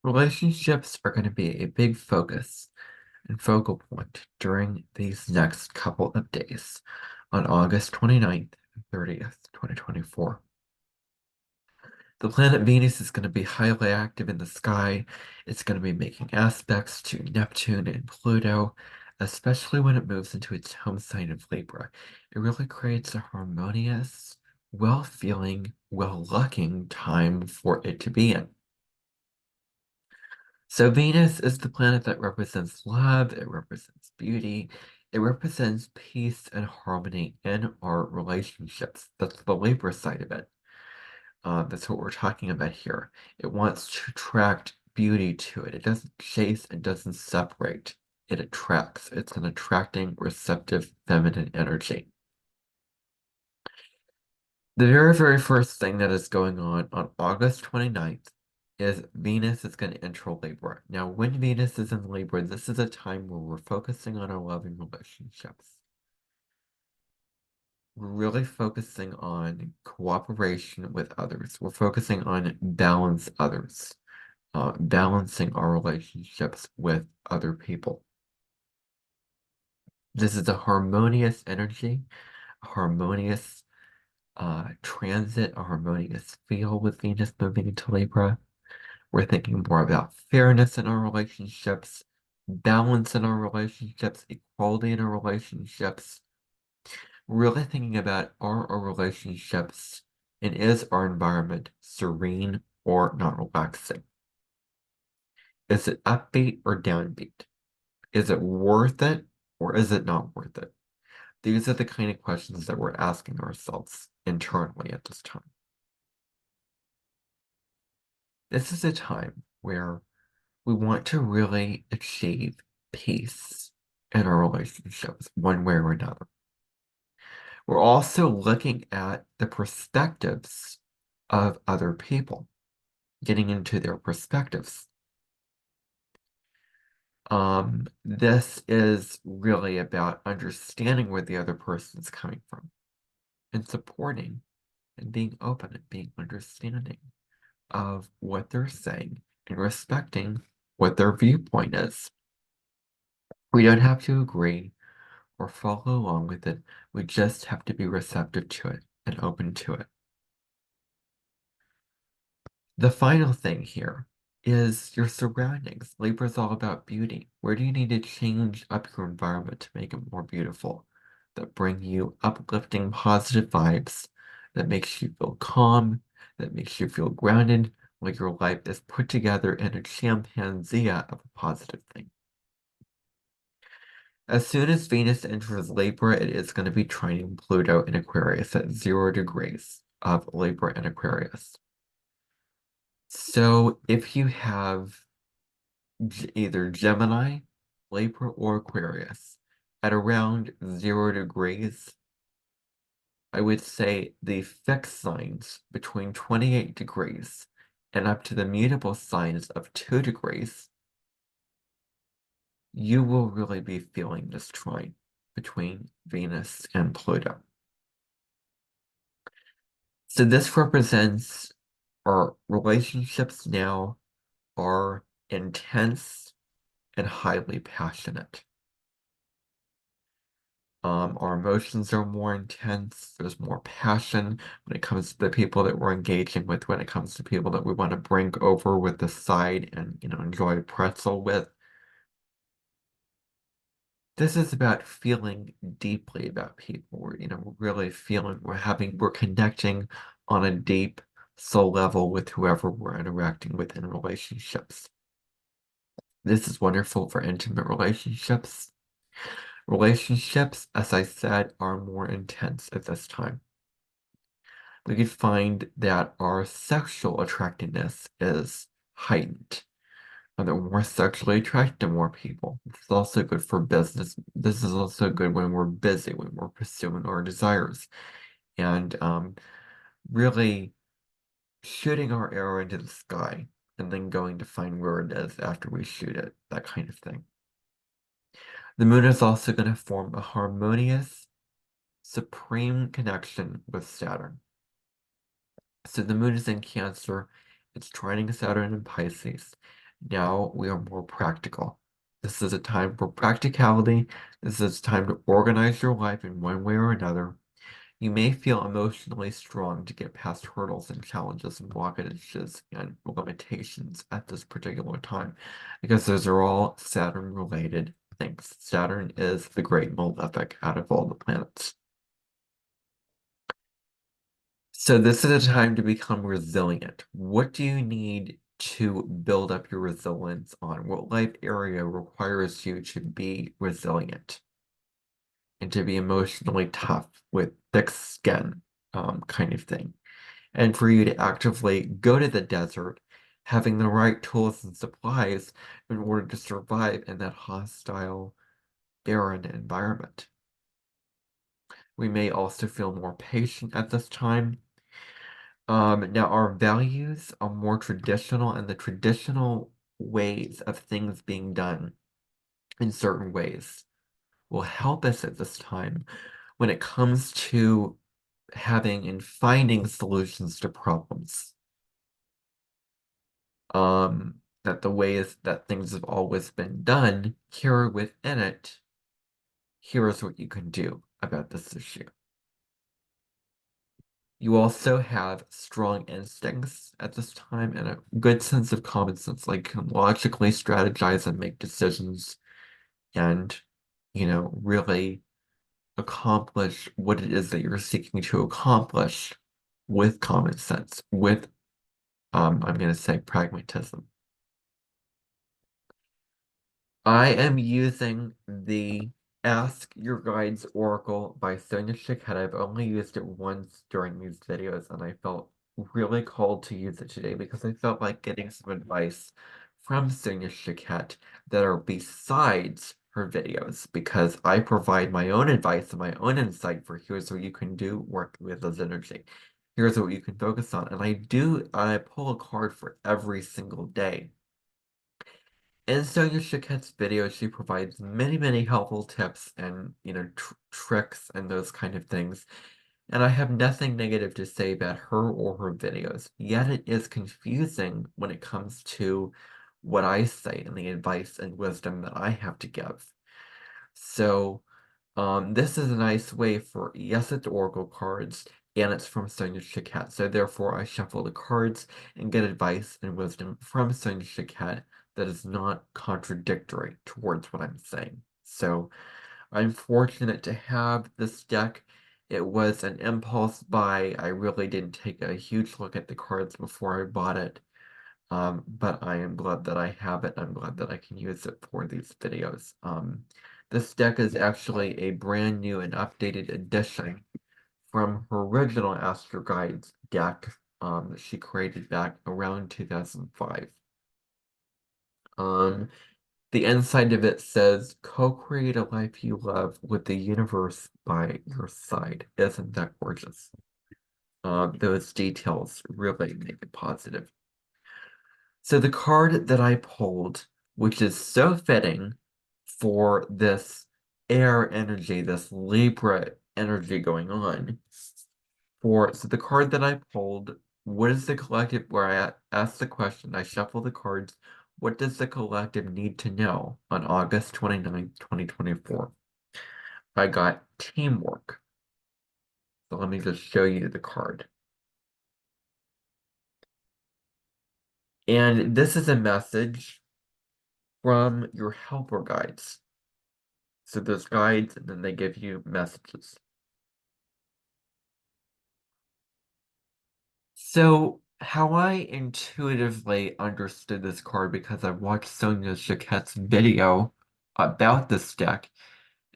Relationships are going to be a big focus and focal point during these next couple of days on August 29th and 30th, 2024. The planet Venus is going to be highly active in the sky. It's going to be making aspects to Neptune and Pluto, especially when it moves into its home sign of Libra. It really creates a harmonious, well-feeling, well-looking time for it to be in. So Venus is the planet that represents love, it represents beauty, it represents peace and harmony in our relationships. That's the Libra side of it. That's what we're talking about here. It wants to attract beauty to it. It doesn't chase, it doesn't separate. It attracts. It's an attracting, receptive, feminine energy. The very, very first thing that is going on August 29th is Venus is going to enter Libra. Now, when Venus is in Libra, this is a time where we're focusing on our loving relationships. We're really focusing on cooperation with others. We're focusing on balancing our relationships with other people. This is a harmonious energy, a harmonious transit, a harmonious feel with Venus moving into Libra. We're thinking more about fairness in our relationships, balance in our relationships, equality in our relationships. Really thinking about are our relationships and is our environment serene or not relaxing? Is it upbeat or downbeat? Is it worth it or is it not worth it? These are the kind of questions that we're asking ourselves internally at this time. This is a time where we want to really achieve peace in our relationships, one way or another. We're also looking at the perspectives of other people, getting into their perspectives. This is really about understanding where the other person is coming from and supporting and being open and being understanding of what they're saying and respecting what their viewpoint is. We don't have to agree or follow along with it. We just have to be receptive to it and open to it. The final thing here is your surroundings. Libra is all about beauty. Where do you need to change up your environment to make it more beautiful? That bring you uplifting, positive vibes, that makes you feel calm, that makes you feel grounded, like your life is put together in a chimpanzee of a positive thing. As soon as Venus enters Libra, it is going to be trining Pluto in Aquarius at 0 degrees of Libra and Aquarius. So if you have either Gemini, Libra, or Aquarius at around 0 degrees, I would say the fixed signs between 28 degrees and up to the mutable signs of 2 degrees, you will really be feeling this trine between Venus and Pluto. So this represents our relationships now are intense and highly passionate. Our emotions are more intense. There's more passion when it comes to the people that we're engaging with, when it comes to people that we want to bring over with the side and, enjoy a pretzel with. This is about feeling deeply about people. We're really feeling, we're connecting on a deep soul level with whoever we're interacting with in relationships. This is wonderful for intimate relationships. Relationships, as I said, are more intense at this time. We could find that our sexual attractiveness is heightened, and that we're more sexually attracted to more people. This is also good for business. This is also good when we're busy, when we're pursuing our desires, and really shooting our arrow into the sky and then going to find where it is after we shoot it, that kind of thing. The moon is also going to form a harmonious, supreme connection with Saturn. So the moon is in Cancer, it's trining Saturn in Pisces. Now we are more practical. This is a time for practicality. This is a time to organize your life in one way or another. You may feel emotionally strong to get past hurdles and challenges and blockages and limitations at this particular time, because those are all Saturn related things. Saturn is the great malefic out of all the planets. So this is a time to become resilient. What do you need to build up your resilience on? What life area requires you to be resilient and to be emotionally tough with thick skin, kind of thing? And for you to actively go to the desert, having the right tools and supplies in order to survive in that hostile, barren environment. We may also feel more patient at this time. Now our values are more traditional, and the traditional ways of things being done in certain ways will help us at this time when it comes to having and finding solutions to problems. That the ways that things have always been done, here within it, here's what you can do about this issue. You also have strong instincts at this time and a good sense of common sense, like can logically strategize and make decisions and, really accomplish what it is that you're seeking to accomplish with common sense, with, I'm going to say pragmatism. I am using the Ask Your Guides Oracle by Sonia Shikhet. I've only used it once during these videos, and I felt really called to use it today because I felt like getting some advice from Sonia Shikhet that are besides her videos, because I provide my own advice and my own insight for here's what you can do work with this energy. Here's what you can focus on. And I pull a card for every single day. In Sonia Shiket's video, she provides many, many helpful tips and, tricks and those kind of things. And I have nothing negative to say about her or her videos. Yet it is confusing when it comes to what I say and the advice and wisdom that I have to give. So, this is a nice way for, yes, it's Oracle cards, and it's from Sonia Shikhet. So therefore, I shuffle the cards and get advice and wisdom from Sonia Shikhet that is not contradictory towards what I'm saying. So I'm fortunate to have this deck. It was an impulse buy. I really didn't take a huge look at the cards before I bought it. But I am glad that I have it. I'm glad that I can use it for these videos. This deck is actually a brand new and updated edition from her original Astro Guides deck that she created back around 2005. Um, the inside of it says, co-create a life you love with the universe by your side. Isn't that gorgeous? Those details really make it positive. So the card that I pulled, which is so fitting for this air energy, this Libra energy going on, so the card that I pulled, what is the collective, where I asked the question, I shuffle the cards, what does the collective need to know on August 29th, 2024? I got teamwork. So let me just show you the card. And this is a message from your helper guides. So there's guides, and then they give you messages. So how I intuitively understood this card, because I watched Sonia Shiket's video about this deck,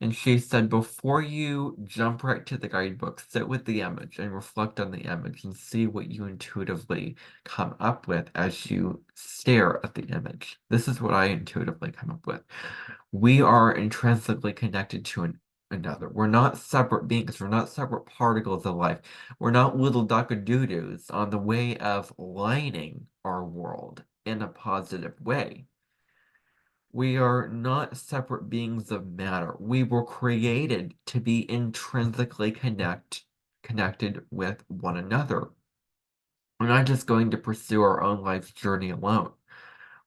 and she said before you jump right to the guidebook, sit with the image and reflect on the image and see what you intuitively come up with as you stare at the image. This is what I intuitively come up with. We are intrinsically connected to another. We're not separate beings. We're not separate particles of life. We're not little duck-a-doo-doos on the way of lining our world in a positive way. We are not separate beings of matter. We were created to be intrinsically connected with one another. We're not just going to pursue our own life's journey alone.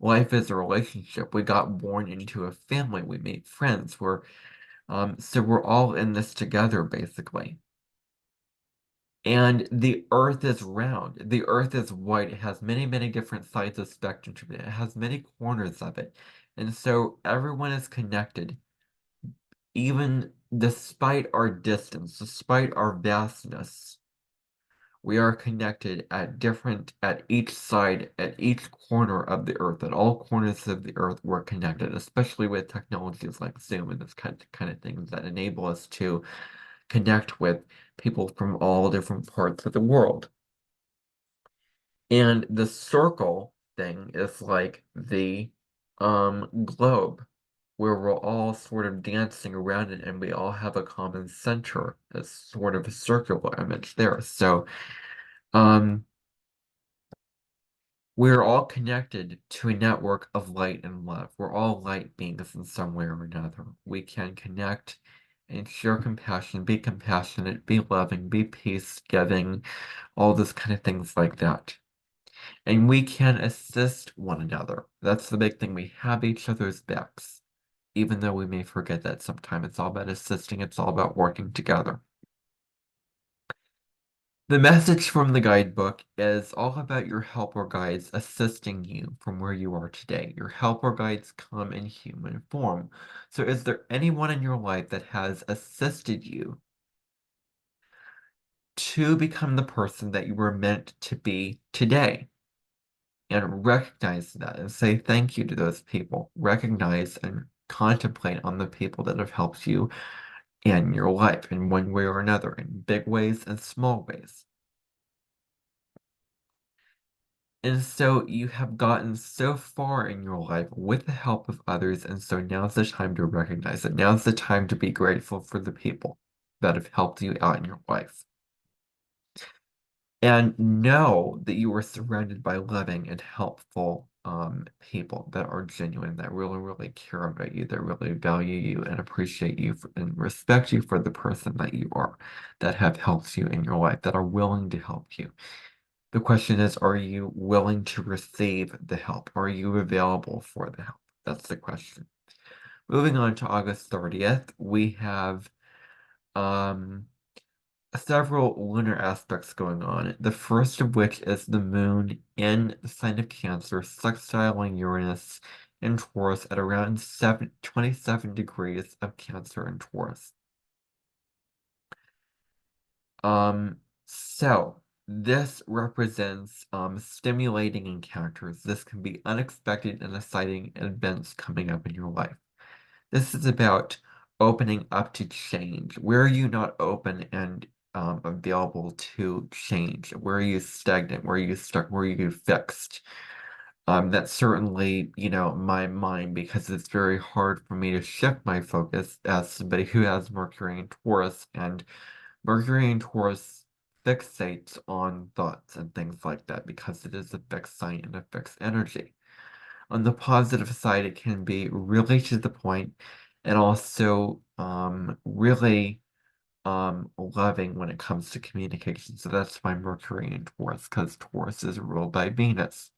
Life is a relationship. We got born into a family. We made friends. So we're all in this together, basically. And the Earth is round. The Earth is white. It has many, many different sides of spectrum to it. It has many corners of it. And so everyone is connected, even despite our distance, despite our vastness. We are connected at each side, at each corner of the Earth. At all corners of the Earth, we're connected, especially with technologies like Zoom and this kind of things that enable us to connect with people from all different parts of the world. And the circle thing is like the globe, where we're all sort of dancing around it and we all have a common center, a sort of a circular image there. So um we're all connected to a network of light and love. We're all light beings in some way or another. We can connect and share compassion, be compassionate, be loving, be peace-giving, all those kind of things like that. And we can assist one another. That's the big thing. We have each other's backs, even though we may forget that sometimes. It's all about assisting, it's all about working together. The message from the guidebook is all about your helper guides assisting you from where you are today. Your helper guides come in human form. So is there anyone in your life that has assisted you to become the person that you were meant to be today? And recognize that and say thank you to those people. Recognize and contemplate on the people that have helped you in your life in one way or another, in big ways and small ways. And so you have gotten so far in your life with the help of others, and so now's the time to recognize it. Now's the time to be grateful for the people that have helped you out in your life. And know that you are surrounded by loving and helpful people that are genuine, that really, really care about you, that really value you and appreciate you and respect you for the person that you are, that have helped you in your life, that are willing to help you. The question is, are you willing to receive the help? Are you available for the help? That's the question. Moving on to August 30th, we have um, several lunar aspects going on. The first of which is the moon in the sign of Cancer, sextiling Uranus in Taurus at around 27 degrees of Cancer in Taurus. So this represents stimulating encounters. This can be unexpected and exciting events coming up in your life. This is about opening up to change. Where are you not open and available to change? Where are you stagnant? Where are you stuck? Where are you fixed? That's certainly, my mind because it's very hard for me to shift my focus as somebody who has Mercury in Taurus, and Mercury in Taurus fixates on thoughts and things like that because it is a fixed sign and a fixed energy. On the positive side, it can be really to the point and also really loving when it comes to communication. So that's why Mercury in Taurus, because Taurus is ruled by Venus.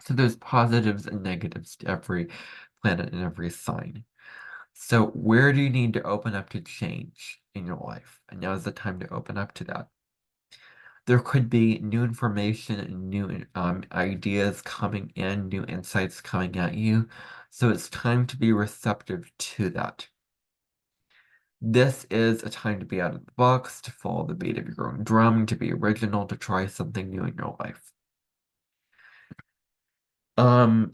So there's positives and negatives to every planet and every sign. So where do you need to open up to change in your life? And now is the time to open up to that. There could be new information and new ideas coming in, new insights coming at you. So it's time to be receptive to that. This is a time to be out of the box, to follow the beat of your own drum, to be original, to try something new in your life.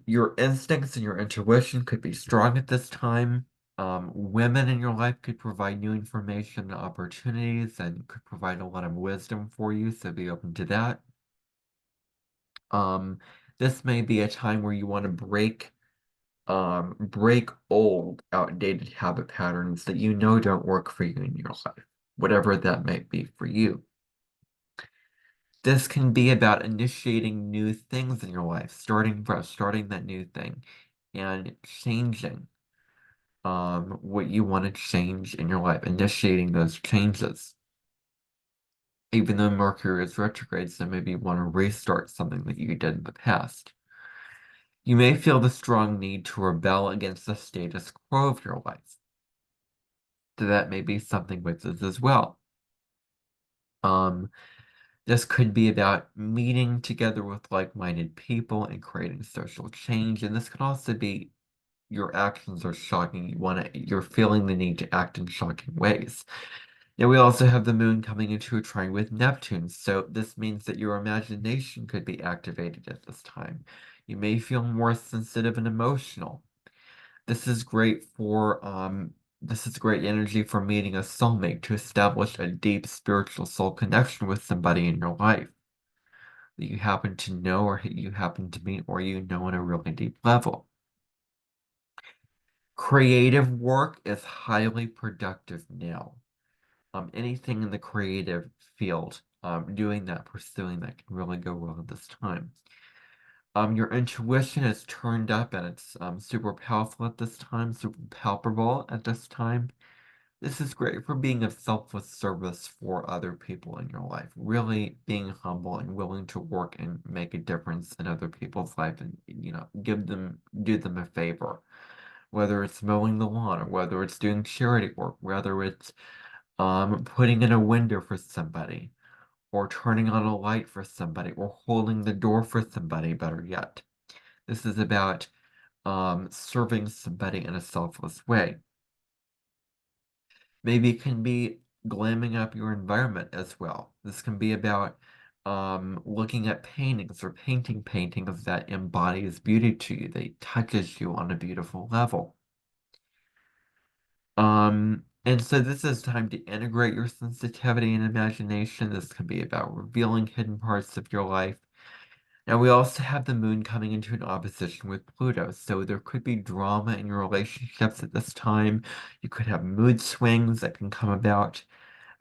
Your instincts and your intuition could be strong at this time. Women in your life could provide new information and opportunities and could provide a lot of wisdom for you, so be open to that. Um, this may be a time where you want to break old, outdated habit patterns that you know don't work for you in your life, whatever that might be for you. This can be about initiating new things in your life, starting fresh, starting that new thing, and changing what you want to change in your life, initiating those changes. Even though Mercury is retrograde, so maybe you want to restart something that you did in the past. You may feel the strong need to rebel against the status quo of your life. So that may be something with this as well. Um, this could be about meeting together with like-minded people and creating social change. And this could also be your actions are shocking. You're feeling the need to act in shocking ways. Now we also have the moon coming into a trine with Neptune, so this means that your imagination could be activated at this time. You may feel more sensitive and emotional. This is great for this is great energy for meeting a soulmate to establish a deep spiritual soul connection with somebody in your life that you happen to know or you happen to meet or you know on a really deep level. Creative work is highly productive now. Anything in the creative field, doing that, pursuing that can really go well at this time. Your intuition is turned up and it's super powerful at this time, super palpable at this time. This is great for being of selfless service for other people in your life, really being humble and willing to work and make a difference in other people's life and, do them a favor, whether it's mowing the lawn or whether it's doing charity work, whether it's putting in a window for somebody, or turning on a light for somebody, or holding the door for somebody, better yet. This is about serving somebody in a selfless way. Maybe it can be glamming up your environment as well. This can be about looking at paintings or painting paintings that embodies beauty to you, that touches you on a beautiful level. And so this is time to integrate your sensitivity and imagination. This can be about revealing hidden parts of your life. Now, we also have the moon coming into an opposition with Pluto, so there could be drama in your relationships at this time. You could have mood swings that can come about.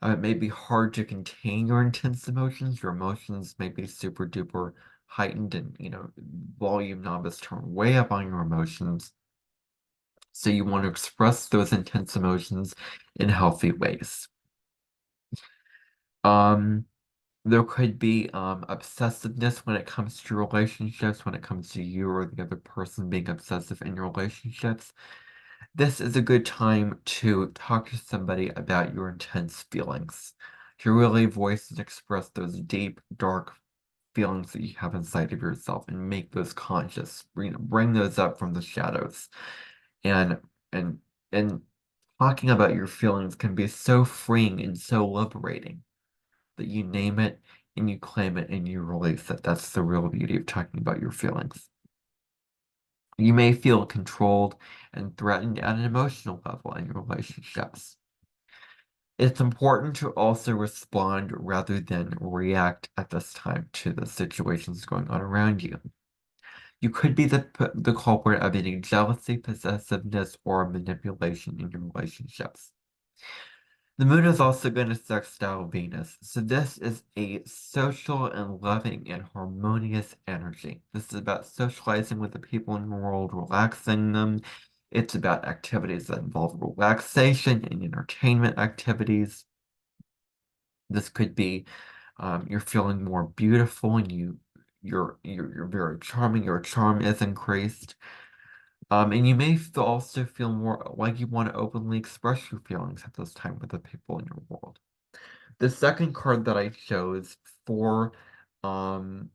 It may be hard to contain your intense emotions. Your emotions may be super duper heightened and, volume knob is turned way up on your emotions. So you want to express those intense emotions in healthy ways. Um, there could be obsessiveness when it comes to relationships, when it comes to you or the other person being obsessive in your relationships. This is a good time to talk to somebody about your intense feelings, to really voice and express those deep, dark feelings that you have inside of yourself and make those conscious, bring those up from the shadows. And and and talking about your feelings can be so freeing and so liberating that you name it and you claim it and you release it. That's the real beauty of talking about your feelings. You may feel controlled and threatened at an emotional level in your relationships. It's important to also respond rather than react at this time to the situations going on around you. You could be the culprit of any jealousy, possessiveness, or manipulation in your relationships. The moon is also going to sextile Venus, so this is a social and loving and harmonious energy. This is about socializing with the people in your world, relaxing them. It's about activities that involve relaxation and entertainment activities. This could be you're feeling more beautiful and you're very charming. Your charm is increased. And you may also feel more like you want to openly express your feelings at this time with the people in your world. The second card that I chose for um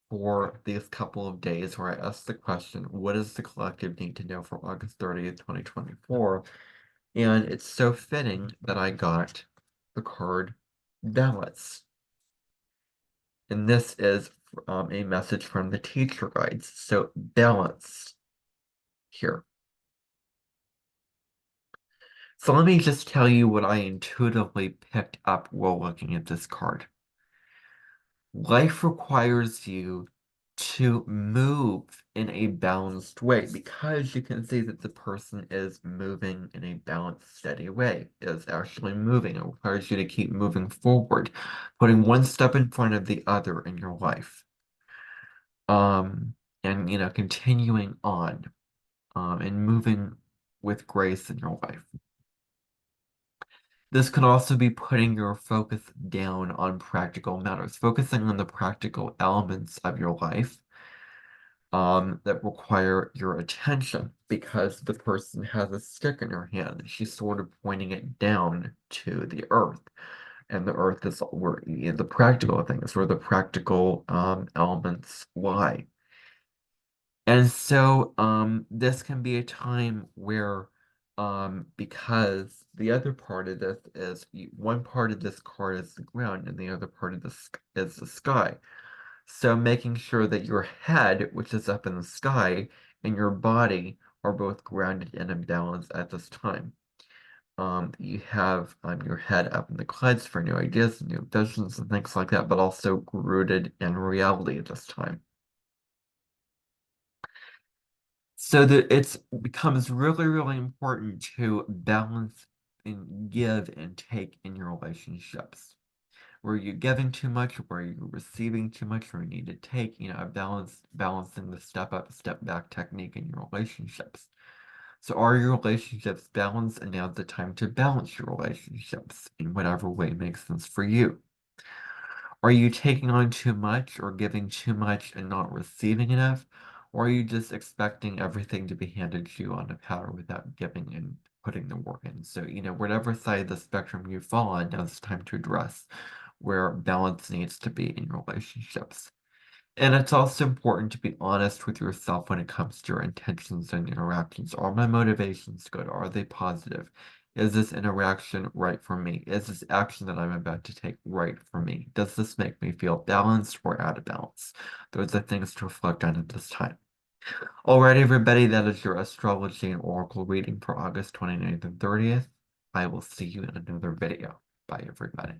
for these couple of days where I asked the question, what does the collective need to know for August 30th, 2024? And it's so fitting that I got the card Balance. And this is a message from the teacher guides. So balance here. So let me just tell you what I intuitively picked up while looking at this card. Life requires you to move in a balanced way because you can see that the person is moving in a balanced, steady way, is actually moving. It requires you to keep moving forward, putting one step in front of the other in your life. Um, and continuing on, and moving with grace in your life. This could also be putting your focus down on practical matters, focusing on the practical elements of your life, that require your attention because the person has a stick in her hand. She's sort of pointing it down to the earth. And the earth is where the practical things, where the practical elements lie. And so this can be a time where because the other part of this is one part of this card is the ground and the other part of this is the sky. So making sure that your head, which is up in the sky, and your body are both grounded and in balance at this time. You have your head up in the clouds for new ideas, new visions, and things like that, but also rooted in reality at this time. So that it becomes really, really important to balance and give and take in your relationships. Were you giving too much? Were you receiving too much? Or you need to take, a balancing the step up, step back technique in your relationships. So are your relationships balanced? And now's the time to balance your relationships in whatever way makes sense for you. Are you taking on too much or giving too much and not receiving enough? Or are you just expecting everything to be handed to you on a platter without giving and putting the work in? So, whatever side of the spectrum you fall on, now it's time to address where balance needs to be in your relationships. And it's also important to be honest with yourself when it comes to your intentions and interactions. Are my motivations good? Are they positive? Is this interaction right for me? Is this action that I'm about to take right for me? Does this make me feel balanced or out of balance? Those are things to reflect on at this time. Alright, everybody, that is your astrology and oracle reading for August 29th and 30th. I will see you in another video. Bye, everybody.